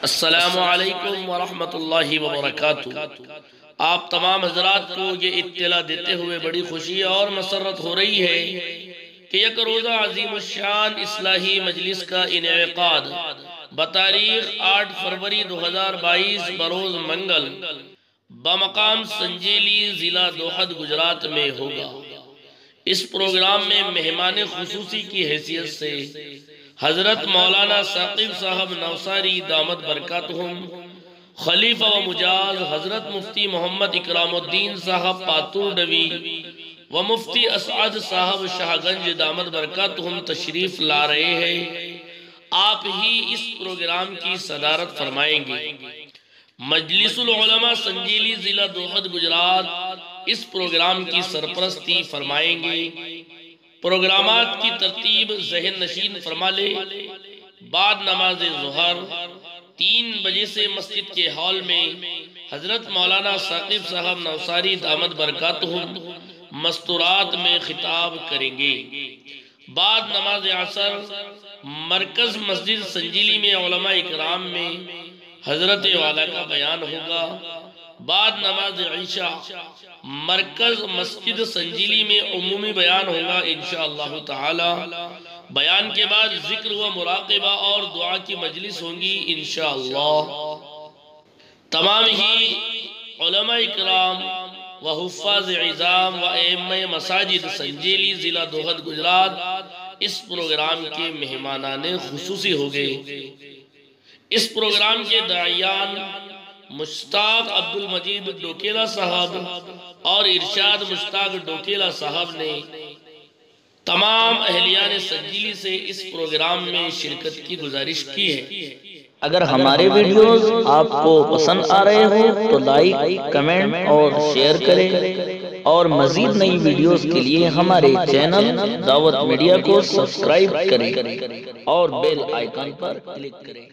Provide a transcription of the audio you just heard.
السلام علیکم ورحمۃ اللہ وبرکاتہ۔ آپ تمام حضرات کو یہ اطلاع دیتے ہوئے بڑی خوشی اور مسرت ہو رہی ہے کہ یک روزہ عظیم الشان اصلاحی مجلس کا انعقاد بتاریخ 8 فروری 2022 بروز منگل بمقام سنجیلی ضلع دوحد گجرات میں ہوگا۔ اس پروگرام میں مہمان خصوصی کی حیثیت سے حضرت مولانا ثاقب صاحب نوساری دامت برکاتہم، خلیفہ و مجاز حضرت مفتی محمد اکرام الدین صاحب پاتور ڈوی و مفتی اسعد صاحب شاہ گنج دامت برکاتہم تشریف لا رہے ہیں۔ آپ ہی اس پروگرام کی صدارت فرمائیں گے۔ مجلس العلماء سنجیلی ضلع دوحد گجرات اس پروگرام کی سرپرستی فرمائیں گے۔ پروگرامات کی ترتیب ذہن نشین فرما لے۔ بعد نماز ظہر 3 بجے سے مسجد کے ہال میں حضرت مولانا ثاقب صاحب نوساری دامت برکاتہم مستورات میں خطاب کریں گے۔ بعد نماز عصر مرکز مسجد سنجیلی میں علماء اکرام میں حضرت والا کا بیان ہوگا۔ بعد نماز عشاء مرکز مسجد سنجیلی میں عمومی بیان ہوگا انشاءاللہ تعالی۔ بیان کے بعد ذکر و مراقبہ اور دعا کی مجلس ہوں گی انشاءاللہ۔ تمام ہی علماء اکرام و حفاظ عظام و ائمہ مساجد سنجیلی ضلع دوحد گجرات اس پروگرام کے مہمانان خصوصی ہوگے۔ اس پروگرام کے داعیان مشتاق عبدالمجید ڈوکیلا صاحب اور ارشاد مشتاق ڈوکیلا صاحب نے تمام اہلیان سنجیلی سے اس پروگرام میں شرکت کی گزارش کی ہے۔ اگر ہمارے ویڈیوز آپ کو پسند آ رہے ہوں تو لائک، کمنٹ اور شیئر کریں، اور مزید نئی ویڈیوز کے لیے ہمارے چینل دعوت میڈیا کو سبسکرائب کریں اور بیل آئیکن پر کلک کریں۔